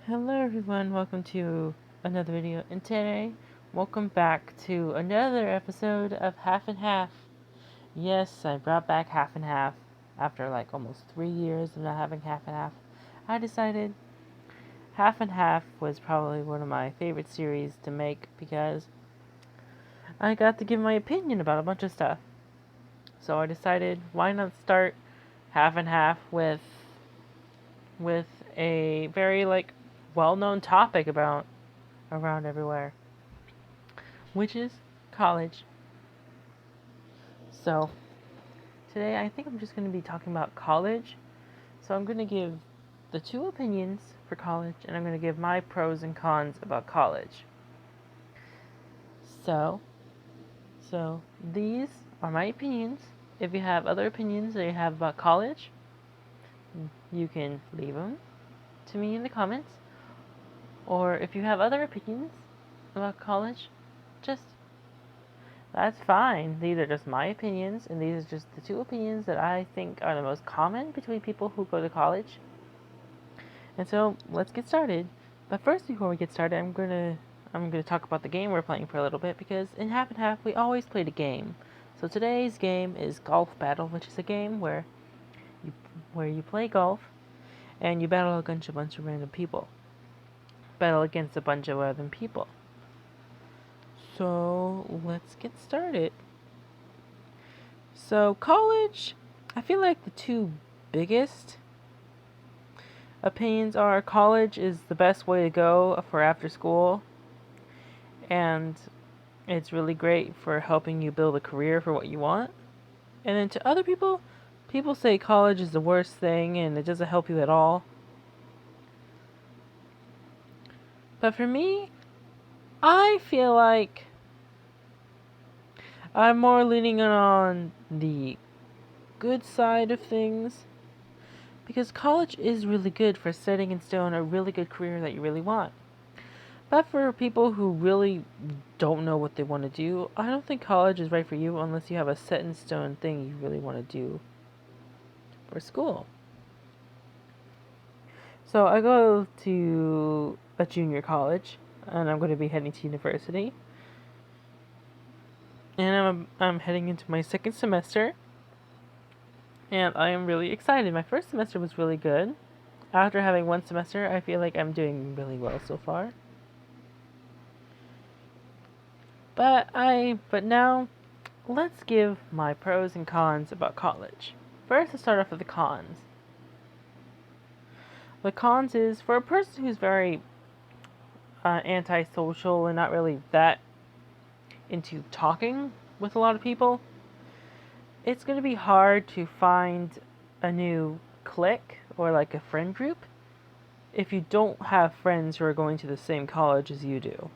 Hello everyone, welcome to another video, and today, welcome back to another episode of Half and Half. Yes, I brought back Half and Half after like almost 3 years of not having Half and Half. I decided Half and Half was probably one of my favorite series to make because I got to give my opinion about a bunch of stuff. So I decided, why not start Half and Half with a very well-known topic about around everywhere, which is college. So, today I think I'm just going to be talking about college. So, I'm going to give the two opinions for college, and I'm going to give my pros and cons about college. So, these are my opinions. If you have other opinions that you have about college, you can leave them to me in the comments. Or if you have other opinions about college, just that's fine. These are just my opinions, and these are just the two opinions that I think are the most common between people who go to college. And so, let's get started. But first, before we get started, I'm gonna talk about the game we're playing for a little bit, because in Half and Half we always played a game. So today's game is Golf Battle, which is a game where you play golf and you battle against a bunch of random people. Battle against a bunch of random people. So let's get started. So college, I feel like the two biggest opinions are college is the best way to go for after school, and it's really great for helping you build a career for what you want. And then to other people, people say college is the worst thing and it doesn't help you at all. But for me, I feel like I'm more leaning on the good side of things, because college is really good for setting in stone a really good career that you really want. But for people who really don't know what they want to do, I don't think college is right for you unless you have a set in stone thing you really want to do for school. So I go to a junior college, and I'm going to be heading to university. And I'm heading into my second semester, and I am really excited. My first semester was really good. After having one semester, I feel like I'm doing really well so far. But now, let's give my pros and cons about college. First, let's start off with the cons. The cons is, for a person who's very antisocial and not really that into talking with a lot of people, it's going to be hard to find a new clique or like a friend group if you don't have friends who are going to the same college as you do.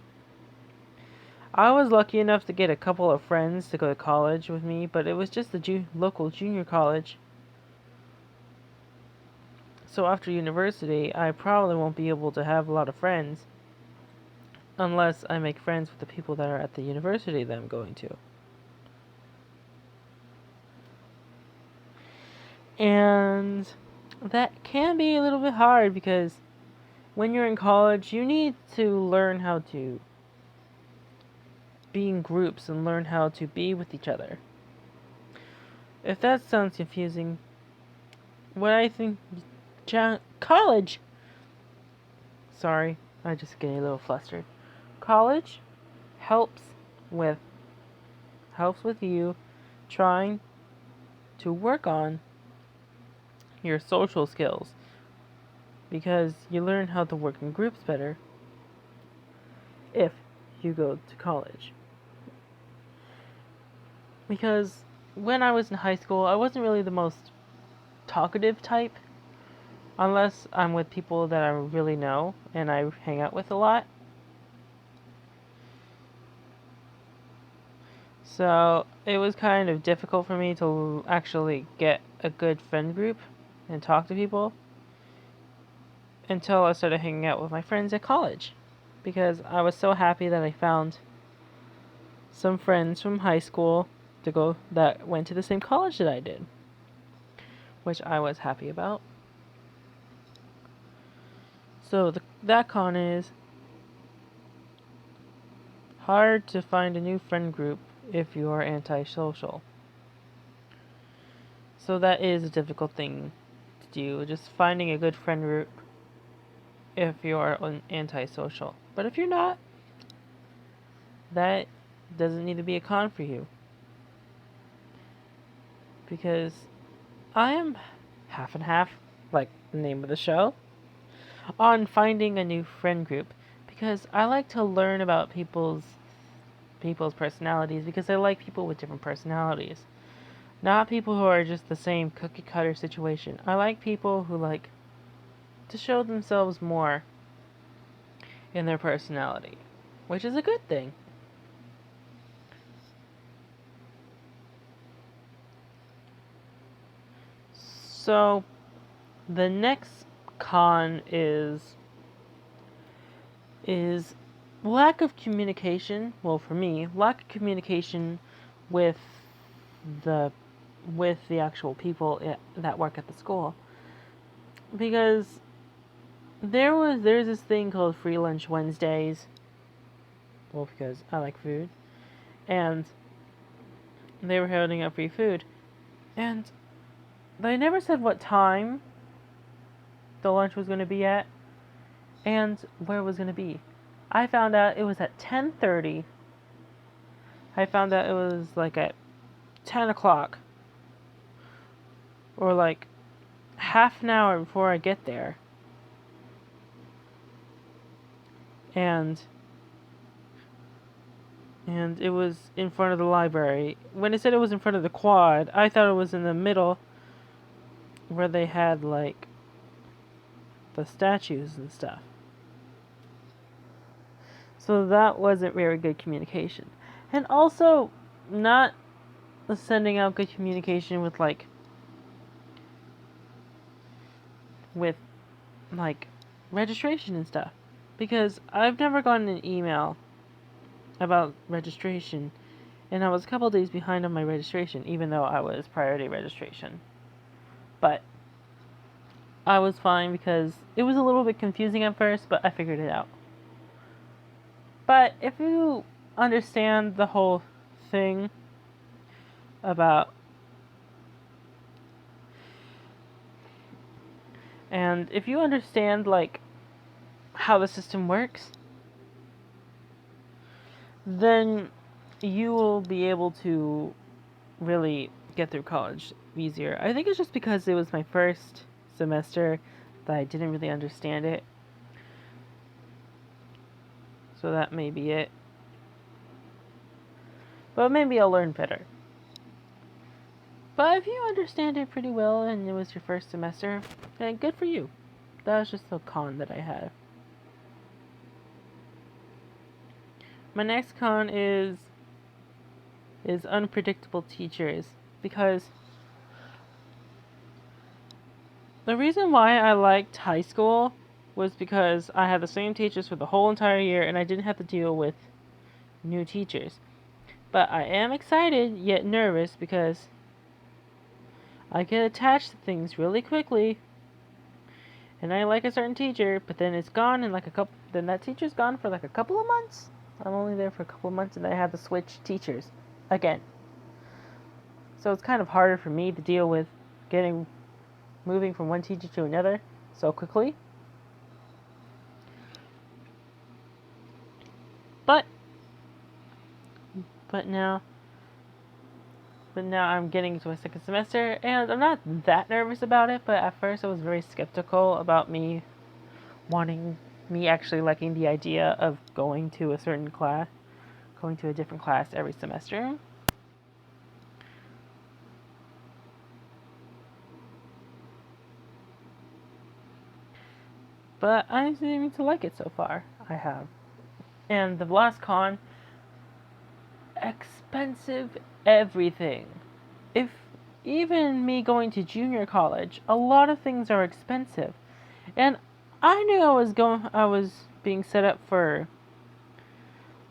I was lucky enough to get a couple of friends to go to college with me, but it was just the local junior college. So after university, I probably won't be able to have a lot of friends unless I make friends with the people that are at the university that I'm going to. And that can be a little bit hard, because when you're in college, you need to learn how to be in groups and learn how to be with each other. If that sounds confusing, what I think college, sorry, I just getting a little flustered. College helps with you trying to work on your social skills, because you learn how to work in groups better if you go to college. Because when I was in high school, I wasn't really the most talkative type, unless I'm with people that I really know and I hang out with a lot. So it was kind of difficult for me to actually get a good friend group and talk to people until I started hanging out with my friends at college, because I was so happy that I found some friends from high school that went to the same college that I did, which I was happy about. So that con is hard to find a new friend group if you are antisocial. So that is a difficult thing to do, just finding a good friend group if you are antisocial. But if you're not, that doesn't need to be a con for you. Because I am half and half, like the name of the show, on finding a new friend group. Because I like to learn about people's personalities, because I like people with different personalities. Not people who are just the same cookie cutter situation. I like people who like to show themselves more in their personality, which is a good thing. So, the next con is lack of communication. Well, for me, lack of communication with the actual people that work at the school, because there's this thing called Free Lunch Wednesdays. Well, because I like food, and they were holding out free food, and they never said what time the lunch was going to be at and where it was going to be. I found out it was at 10:30. I found out it was like at 10 o'clock, or like half an hour before I get there. And it was in front of the library. When it said it was in front of the quad, I thought it was in the middle where they had like the statues and stuff. So that wasn't very good communication. And also not sending out good communication with registration and stuff. Because I've never gotten an email about registration, and I was a couple days behind on my registration, even though I was priority registration. But I was fine because it was a little bit confusing at first, but I figured it out. But if you understand the whole thing about and if you understand like how the system works, then you will be able to really get through college easier. I think it's just because it was my first semester that I didn't really understand it. So that may be it. But maybe I'll learn better. But if you understand it pretty well and it was your first semester, then good for you. That was just a con that I had. My next con is unpredictable teachers, because the reason why I liked high school was because I had the same teachers for the whole entire year and I didn't have to deal with new teachers. But I am excited yet nervous because I get attached to things really quickly, and I like a certain teacher, but then it's gone in then that teacher's gone for like a couple of months. I'm only there for a couple of months and then I have to switch teachers again. So it's kind of harder for me to deal with moving from one teacher to another so quickly. But now I'm getting to my second semester, and I'm not that nervous about it, but at first I was very skeptical about me actually liking the idea of going to a different class every semester. But I'm seeming to like it so far. I have. And the last con, expensive everything. If even me going to junior college, a lot of things are expensive. And I knew I was being set up for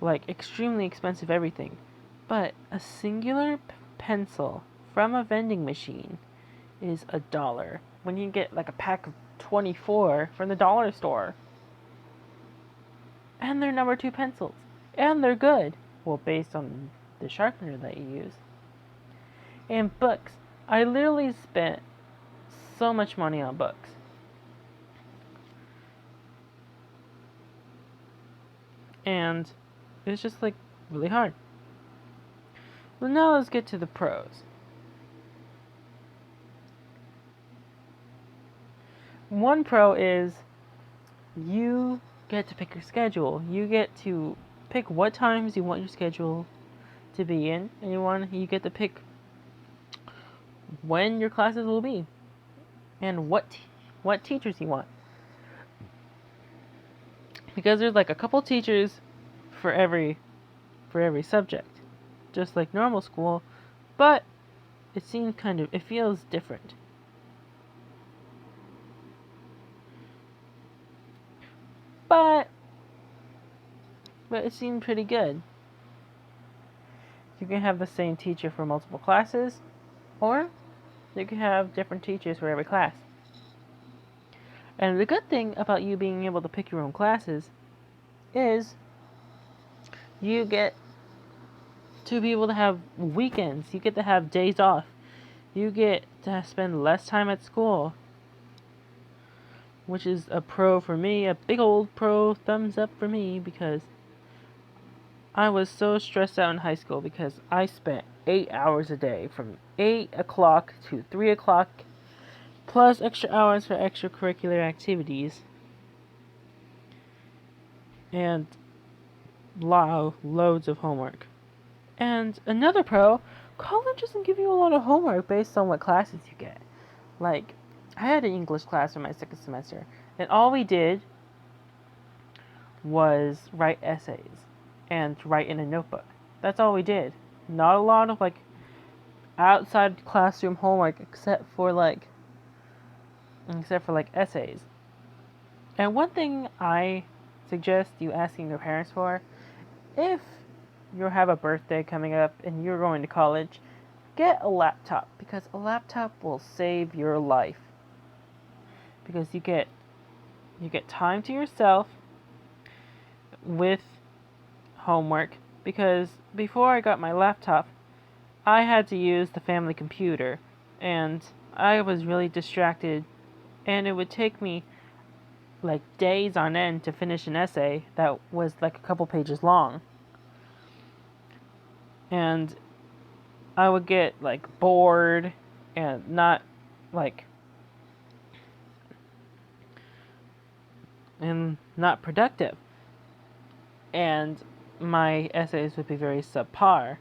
like extremely expensive everything. But a singular pencil from a vending machine is $1. When you get like a pack of $1.24 from the dollar store. And they're number 2 pencils. And they're good. Well, based on the sharpener that you use. And books. I literally spent so much money on books. And it's just like really hard. Well, now let's get to the pros. One pro is you get to pick your schedule. You get to pick what times you want your schedule to be in, and you get to pick when your classes will be, and what teachers you want. Because there's like a couple teachers for every subject, just like normal school, but it feels different. But it seemed pretty good. You can have the same teacher for multiple classes, or you can have different teachers for every class. And the good thing about you being able to pick your own classes is you get to be able to have weekends. You get to have days off. You get to spend less time at school, which is a pro for me, a big old pro, thumbs up for me, because I was so stressed out in high school because I spent 8 hours a day from 8 o'clock to 3 o'clock, plus extra hours for extracurricular activities, and loads of homework. And another pro, college doesn't give you a lot of homework based on what classes you get. Like, I had an English class in my second semester, and all we did was write essays and write in a notebook. That's all we did. Not a lot of like outside classroom homework except for like essays. And one thing I suggest you asking your parents for, if you have a birthday coming up and you're going to college, get a laptop, because a laptop will save your life. Because you get time to yourself with homework, because before I got my laptop, I had to use the family computer, and I was really distracted, and it would take me like days on end to finish an essay that was like a couple pages long. And I would get like bored and not productive. And my essays would be very subpar.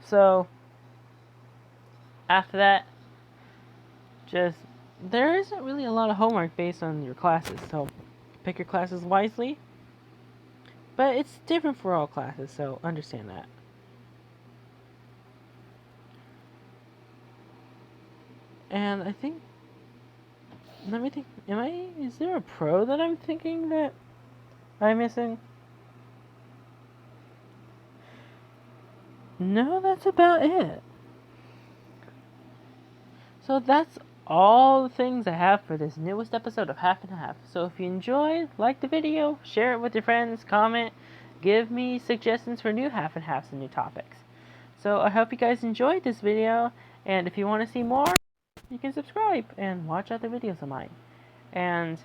So after that, there isn't really a lot of homework based on your classes, so pick your classes wisely. But it's different for all classes, so understand that. And I think, let me think, is there a pro that I'm thinking that I'm missing? No, that's about it. So that's all the things I have for this newest episode of Half and Half. So if you enjoyed, like the video, share it with your friends, comment, give me suggestions for new Half and Halves and new topics. So I hope you guys enjoyed this video, and if you want to see more, you can subscribe and watch other videos of mine. And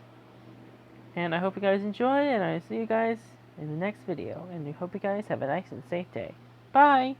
I hope you guys enjoy, and I see you guys in the next video, and I hope you guys have a nice and safe day. Bye!